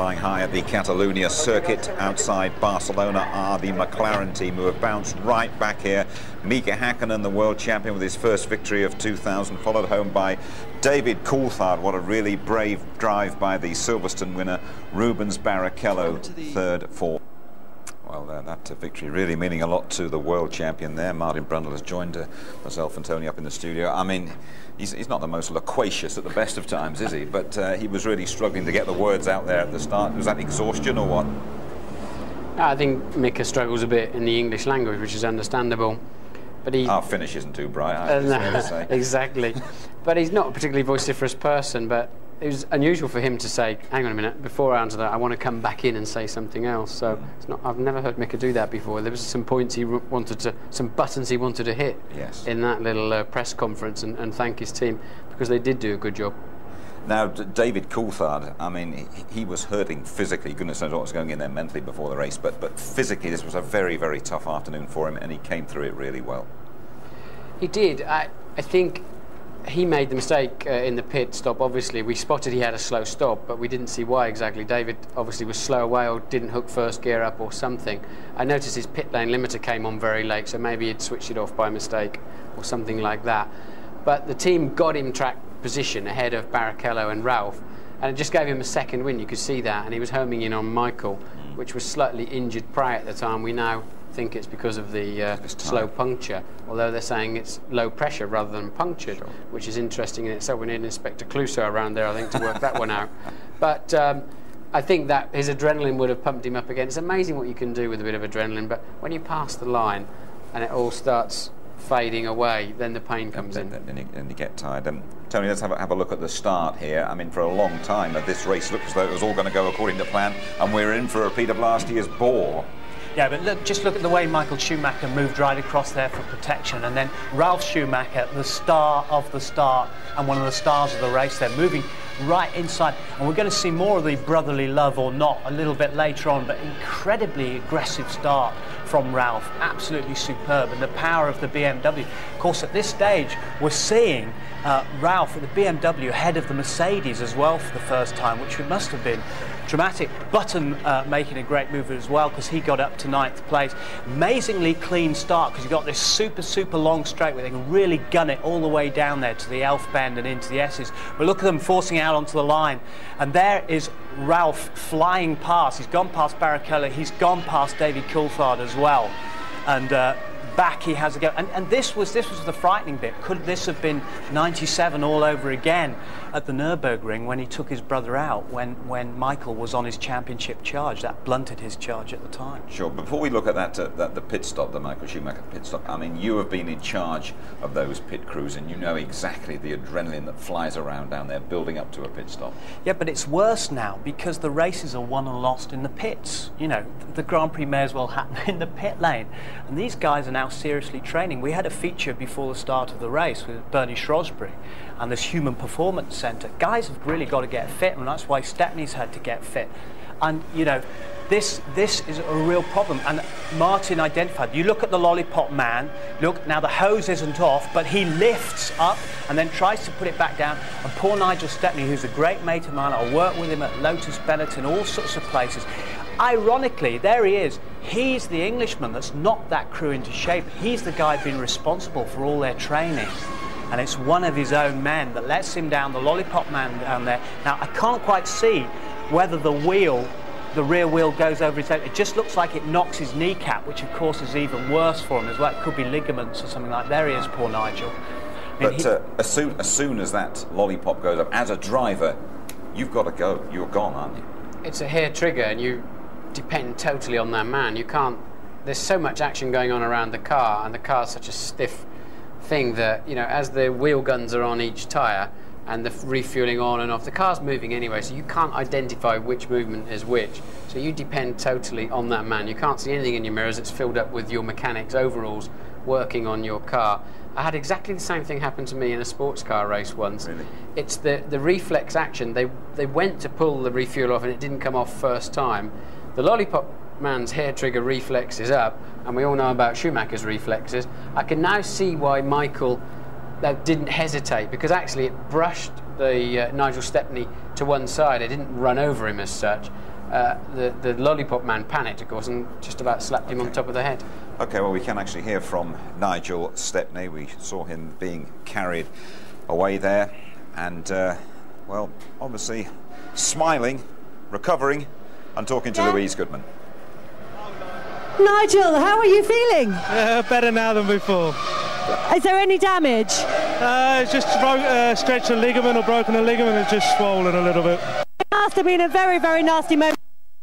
Flying high at the Catalunya circuit outside Barcelona are the McLaren team, who have bounced right back here. Mika Hakkinen, the world champion, with his first victory of 2000, followed home by David Coulthard. What a really brave drive by the Silverstone winner. Rubens Barrichello, third, fourth. Well, that victory really meaning a lot to the world champion there. Martin Brundle has joined myself and Tony up in the studio. I mean, he's not the most loquacious at the best of times, is he? But he was really struggling to get the words out there at the start. Was that exhaustion or what? I think Mika struggles a bit in the English language, which is understandable. But our Finnish isn't too bright, I have to say. Exactly. But he's not a particularly vociferous person, but it was unusual for him to say, hang on a minute, before I answer that, I want to come back in and say something else. So it's not, I've never heard Mika do that before. There was some points he wanted to, some buttons he wanted to hit in that little press conference and thank his team, because they did do a good job. Now, David Coulthard, I mean, he was hurting physically. Goodness knows what was going in there mentally before the race, but physically this was a very, very tough afternoon for him, and he came through it really well. He did. I think he made the mistake in the pit stop. Obviously, we spotted he had a slow stop, but we didn't see why exactly. David obviously was slow away or didn't hook first gear up or something. I noticed his pit lane limiter came on very late, so maybe he'd switched it off by mistake or something like that. But the team got him track position ahead of Barrichello and Ralph, and it just gave him a second win. You could see that, and he was homing in on Michael, which was slightly injured prior at the time. We now think it's because of the slow puncture, although they're saying it's low pressure rather than punctured, which is interesting in itself. We need Inspector Clouseau around there, I think, to work that one out. But I think that his adrenaline would have pumped him up again. It's amazing what you can do with a bit of adrenaline, but when you pass the line and it all starts fading away, then the pain comes in. And you get tired. Tony, let's have a look at the start here. I mean, for a long time, this race looked as though it was all going to go according to plan, and we're in for a repeat of last year's bore. Yeah, but just look at the way Michael Schumacher moved right across there for protection, and then Ralf Schumacher, the star of the start and one of the stars of the race, they're moving right inside, and we're going to see more of the brotherly love or not a little bit later on, but incredibly aggressive start from Ralf, absolutely superb, and the power of the BMW. Of course, at this stage we're seeing Ralf at the BMW ahead of the Mercedes as well for the first time, which must have been dramatic. Button making a great move as well, because he got up to 9th place. Amazingly clean start, because you've got this super long straight where they can really gun it all the way down there to the Elf Bend and into the S's. But look at them forcing out onto the line, and there is Ralf flying past. He's gone past Barrichello, he's gone past David Coulthard as well, and back he has a go. And this was the frightening bit. Could this have been 97 all over again at the Nürburgring when he took his brother out, when Michael was on his championship charge? That blunted his charge at the time. Sure. Before we look at the pit stop, the Michael Schumacher pit stop, I mean, you have been in charge of those pit crews, and you know exactly the adrenaline that flies around down there building up to a pit stop. Yeah, but it's worse now because the races are won and lost in the pits. You know, the Grand Prix may as well happen in the pit lane, and these guys are now seriously training. We had a feature before the start of the race with Bernie Shrewsbury and this Human Performance Centre. Guys have really got to get fit, and that's why Stepney's had to get fit. And you know, this is a real problem, and Martin identified. You look at the Lollipop Man, look, now the hose isn't off, but he lifts up and then tries to put it back down, and poor Nigel Stepney, who's a great mate of mine, I work with him at Lotus Benetton, all sorts of places. Ironically, there he is. He's the Englishman that's knocked that crew into shape. He's the guy being responsible for all their training. And it's one of his own men that lets him down, the Lollipop Man down there. Now, I can't quite see whether the rear wheel goes over his head. It just looks like it knocks his kneecap, which of course is even worse for him as well. It could be ligaments or something like that. There he is, poor Nigel. But as soon as that lollipop goes up, as a driver, you've got to go. You're gone, aren't you? It's a hair trigger, and you depend totally on that man. You can't. There's so much action going on around the car, and the car's such a stiff thing that, you know, as the wheel guns are on each tyre and the refueling on and off, the car's moving anyway, so you can't identify which movement is which. So you depend totally on that man. You can't see anything in your mirrors. It's filled up with your mechanics' overalls working on your car. I had exactly the same thing happen to me in a sports car race once. Really? It's the reflex action. They went to pull the refuel off and it didn't come off first time. The Lollipop Man's hair trigger reflex is up, and we all know about Schumacher's reflexes. I can now see why Michael didn't hesitate, because actually it brushed the Nigel Stepney to one side. It didn't run over him as such, the lollipop man panicked, of course, and just about slapped him on top of the head. Okay, well, we can actually hear from Nigel Stepney. We saw him being carried away there, and, well, obviously smiling, recovering, and talking to Louise Goodman. Nigel, how are you feeling? Better now than before. Is there any damage? It's just stretched a ligament or broken a ligament. It's just swollen a little bit. It must have been a very, very nasty moment,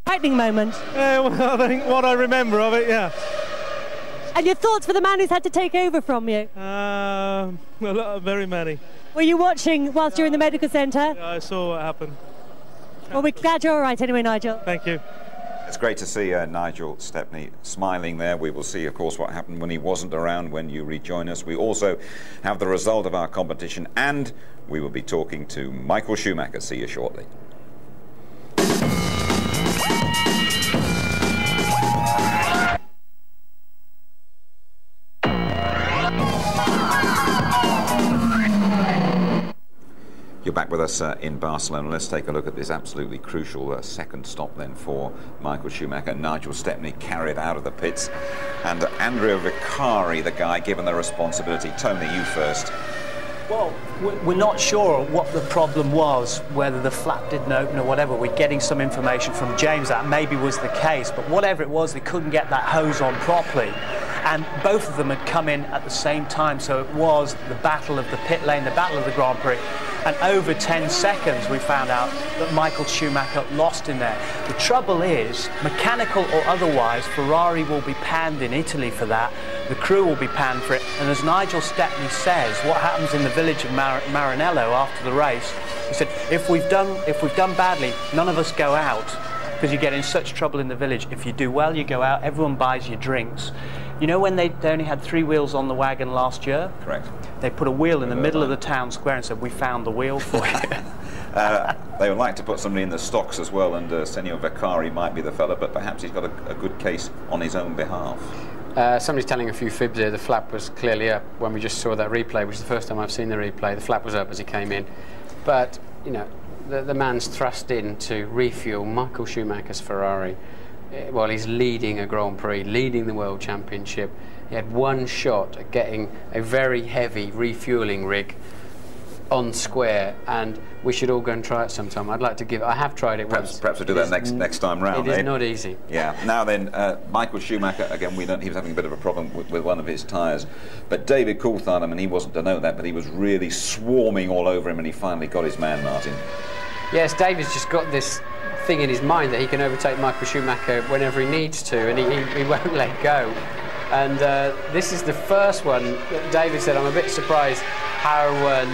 frightening moment. Well, I think what I remember of it, yeah. And your thoughts for the man who's had to take over from you? Very many. Were you watching whilst you were in the medical centre? Yeah, I saw what happened. Well, we're glad you're all right anyway, Nigel. Thank you. It's great to see Nigel Stepney smiling there. We will see, of course, what happened when he wasn't around when you rejoin us. We also have the result of our competition, and we will be talking to Michael Schumacher. See you shortly. You're back with us in Barcelona. Let's take a look at this absolutely crucial second stop then for Michael Schumacher. Nigel Stepney carried out of the pits, and Andrea Vicari, the guy given the responsibility. Tony, you first. Well, we're not sure what the problem was, whether the flap didn't open or whatever. We're getting some information from James that maybe was the case, but whatever it was, they couldn't get that hose on properly. And both of them had come in at the same time, so it was the battle of the pit lane, the battle of the Grand Prix. And over 10 seconds, we found out that Michael Schumacher lost in there. The trouble is, mechanical or otherwise, Ferrari will be panned in Italy for that. The crew will be panned for it. And as Nigel Stepney says, what happens in the village of Maranello after the race, he said, if we've done badly, none of us go out, because you get in such trouble in the village. If you do well, you go out, everyone buys you drinks. You know when they only had 3 wheels on the wagon last year? Correct. They put a wheel in the middle of the town square and said, we found the wheel for you. They would like to put somebody in the stocks as well, and Senor Vicari might be the fella, but perhaps he's got a good case on his own behalf. Somebody's telling a few fibs here. The flap was clearly up when we just saw that replay, which is the first time I've seen the replay. The flap was up as he came in. But, you know, the man's thrust in to refuel Michael Schumacher's Ferrari. Well, he's leading a Grand Prix, leading the World Championship. He had one shot at getting a very heavy refueling rig on square, and we should all go and try it sometime. I'd like to give. I have tried it once. Perhaps we'll do that next time round. It is not easy. Yeah. Now then, Michael Schumacher again. He was having a bit of a problem with one of his tyres, but David Coulthard, I mean, he wasn't to know that, but he was really swarming all over him, and he finally got his man, Martin. Yes, David's just got this thing in his mind that he can overtake Michael Schumacher whenever he needs to, and he won't let go. And this is the first one that David said, I'm a bit surprised how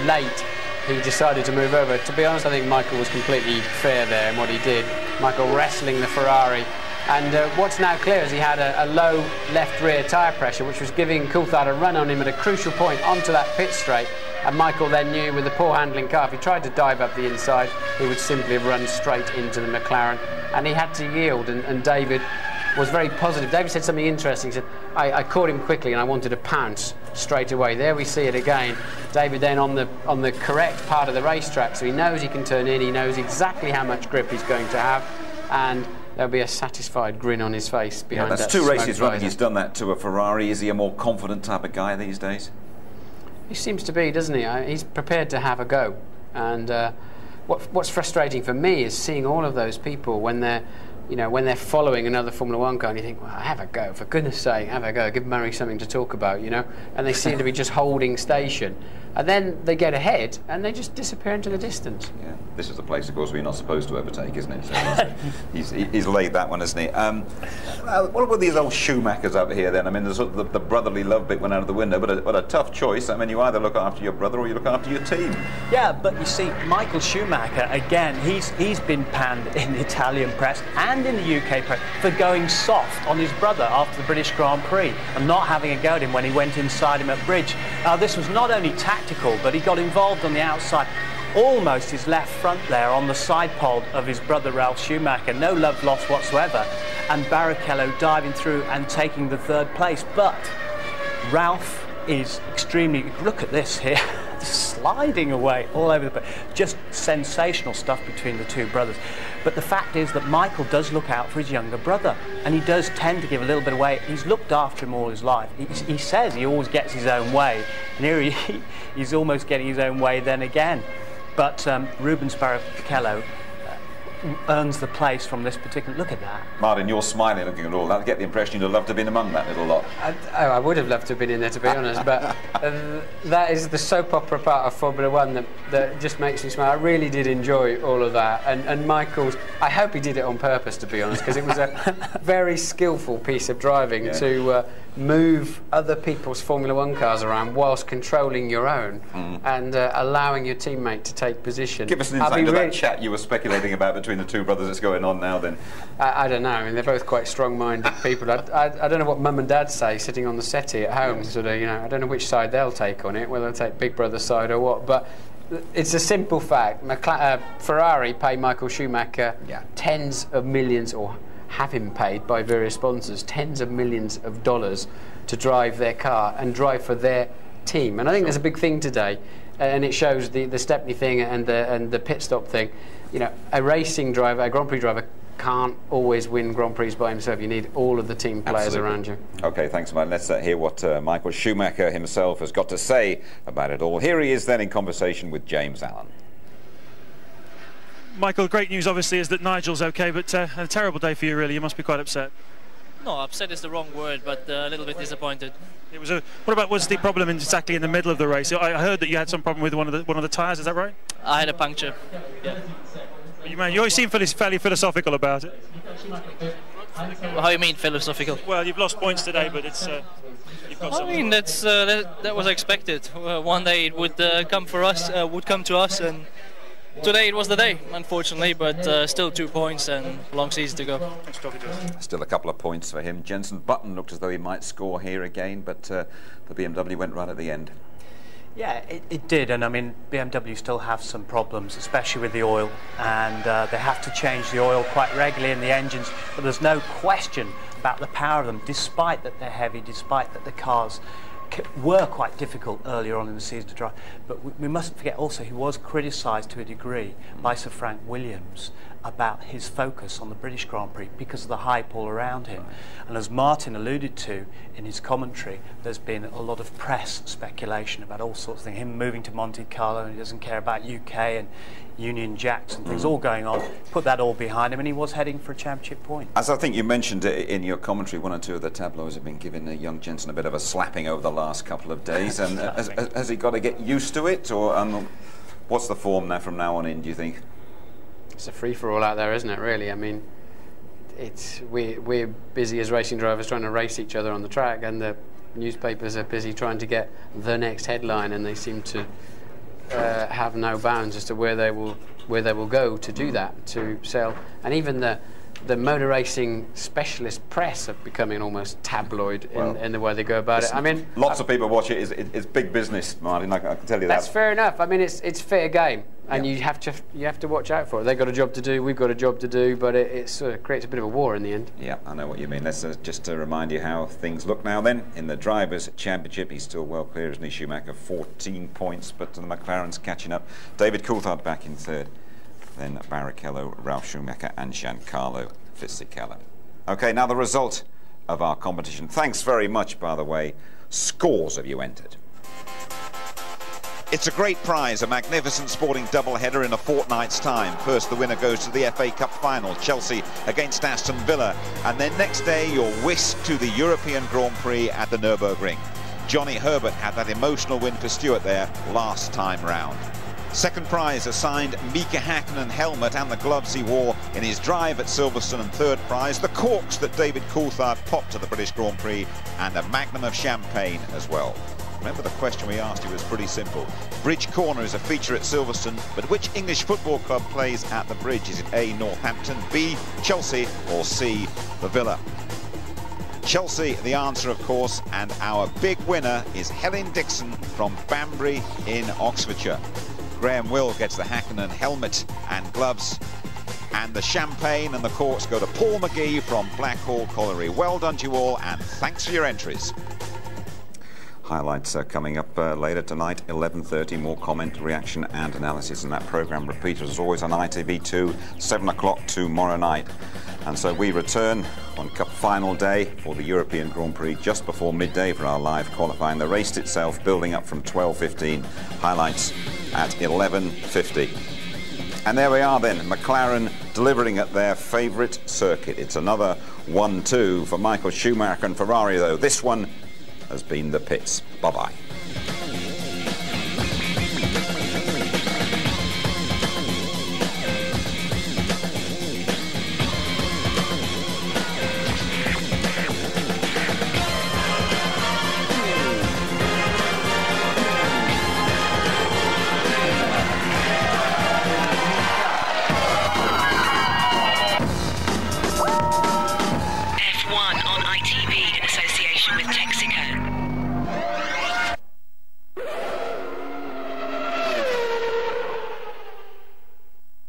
late he decided to move over. To be honest, I think Michael was completely fair there in what he did. Michael wrestling the Ferrari. And what's now clear is he had a low left rear tyre pressure, which was giving Coulthard a run on him at a crucial point onto that pit straight. And Michael then knew with the poor handling car, if he tried to dive up the inside, he would simply have run straight into the McLaren. And he had to yield, and David was very positive. David said something interesting. He said, I caught him quickly and I wanted to pounce straight away. There we see it again. David then on the correct part of the racetrack, so he knows he can turn in, he knows exactly how much grip he's going to have, and there'll be a satisfied grin on his face behind that. That's 2 races running. He's done that to a Ferrari. Is he a more confident type of guy these days? He seems to be, doesn't he? He's prepared to have a go. And what's frustrating for me is seeing all of those people when they're following another Formula One car, and you think, well, have a go, for goodness sake, have a go, give Murray something to talk about, you know, and they seem to be just holding station. And then they get ahead and they just disappear into the distance. Yeah, this is the place, of course, we're not supposed to overtake, isn't it? So he's laid that one, hasn't he? What about these old Schumachers over here then? I mean, the brotherly love bit went out of the window, but a tough choice. I mean, you either look after your brother or you look after your team. Yeah, but you see, Michael Schumacher, again, he's been panned in the Italian press and in the UK press for going soft on his brother after the British Grand Prix and not having a go at him when he went inside him at Bridge. This was not only tactical, but he got involved on the outside, almost his left front there on the side pod of his brother Ralf Schumacher. No love lost whatsoever, and Barrichello diving through and taking the 3rd place. But Ralf is extremely, look at this here, this sliding away all over the place. Just sensational stuff between the two brothers. But the fact is that Michael does look out for his younger brother, and he does tend to give a little bit away. He's looked after him all his life. He says he always gets his own way, and here he's almost getting his own way then again. But Rubens Barrichello earns the place from this particular... Look at that. Martin, you're smiling looking at all that. I get the impression you'd have loved to have been among that little lot. I would have loved to have been in there, to be honest, but that is the soap opera part of Formula One that just makes me smile. I really did enjoy all of that, and Michael's... I hope he did it on purpose, to be honest, because it was a very skillful piece of driving to move other people's Formula One cars around whilst controlling your own and allowing your teammate to take position. Give us an insight into that chat you were speculating about between the two brothers that's going on now then. I don't know. I mean, they're both quite strong-minded people. I don't know what mum and dad say sitting on the settee at home. Sort of, you know, I don't know which side they'll take on it, whether they'll take Big Brother's side or what. But it's a simple fact. Ferrari pay Michael Schumacher tens of millions, or have him paid by various sponsors, tens of millions of dollars to drive their car and drive for their team. And I think there's a big thing today, and it shows the Stepney thing and the pit stop thing. You know, a racing driver, a Grand Prix driver, can't always win Grand Prix by himself. You need all of the team players around you. Okay, thanks, Martin. Let's hear what Michael Schumacher himself has got to say about it all. Here he is then in conversation with James Allen. Michael, great news obviously is that Nigel's okay, but a terrible day for you really. You must be quite upset. No, upset is the wrong word, but a little bit disappointed. It was what was the problem exactly in the middle of the race? I heard that you had some problem with one of the tyres. Is that right? I had a puncture. Yeah. You always seem fairly philosophical about it. How you mean philosophical? Well, you've lost points today, but it's. You've got I mean, that was expected. One day it would come for us, would come to us, and today it was the day, unfortunately, but still 2 points and long season to go. Still a couple of points for him. Jenson Button looked as though he might score here again, but the BMW went right at the end. Yeah, it did, and I mean, BMW still have some problems, especially with the oil, and they have to change the oil quite regularly in the engines, but there's no question about the power of them, despite that they're heavy, despite that the cars were quite difficult earlier on in the season to drive. But we mustn't forget also he was criticised to a degree by Sir Frank Williams about his focus on the British Grand Prix because of the hype all around him. And as Martin alluded to in his commentary, there's been a lot of press speculation about all sorts of things. Him moving to Monte Carlo, and he doesn't care about UK and Union Jacks and things all going on. Put that all behind him, and he was heading for a championship point. As I think you mentioned in your commentary, one or two of the tabloids have been giving young Jenson a bit of a slapping over the last couple of days. And has he got to get used to it, or what's the form now from now on in, do you think? It's a free-for-all out there, isn't it, really? I mean, we're busy as racing drivers trying to race each other on the track, and the newspapers are busy trying to get the next headline, and they seem to have no bounds as to where they will go to do that, to sell. And even the motor racing specialist press are becoming almost tabloid in the way they go about it. I mean, lots of people watch it. It's big business, Martin. I can tell you that. That's fair enough. I mean, it's fair game, and you have to watch out for it. They've got a job to do. We've got a job to do, but it sort of creates a bit of a war in the end. Yeah, I know what you mean. Let's just to remind you how things look now. Then in the Drivers' Championship, he's still well clear, isn't he, Schumacher? 14 points, but the McLaren's catching up. David Coulthard back in third. Then Barrichello, Ralf Schumacher and Giancarlo Fisichella. Okay, now the result of our competition. Thanks very much, by the way. Scores of you entered. It's a great prize, a magnificent sporting doubleheader in a fortnight's time. First, the winner goes to the FA Cup final, Chelsea against Aston Villa. And then next day, you're whisked to the European Grand Prix at the Nürburgring. Johnny Herbert had that emotional win for Stewart there last time round. Second prize assigned Mika Hakkinen helmet and the gloves he wore in his drive at Silverstone, and third prize the corks that David Coulthard popped at the British Grand Prix, and a magnum of champagne as well. Remember, the question we asked you was pretty simple. Bridge Corner is a feature at Silverstone, but which English football club plays at the bridge? Is it A, Northampton, B, Chelsea, or C, the Villa? Chelsea, the answer, of course, and our big winner is Helen Dixon from Banbury in Oxfordshire. Graham Will gets the Hakkinen helmet and gloves, and the champagne and the corks go to Paul McGee from Blackhall Colliery. Well done to you all, and thanks for your entries. Highlights are coming up later tonight, 11:30, more comment, reaction and analysis. And that programme repeated as always on ITV2, 7 o'clock tomorrow night. And so we return on Cup final day for the European Grand Prix just before midday for our live qualifying. The race itself building up from 12:15, highlights at 11:50. And there we are then, McLaren delivering at their favourite circuit. It's another 1-2 for Michael Schumacher and Ferrari, though. This one has been the pits. Bye-bye. F1 on ITV in association with Texaco.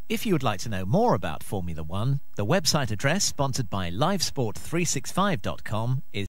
If you would like to know more about Formula One, the website address sponsored by livesport365.com is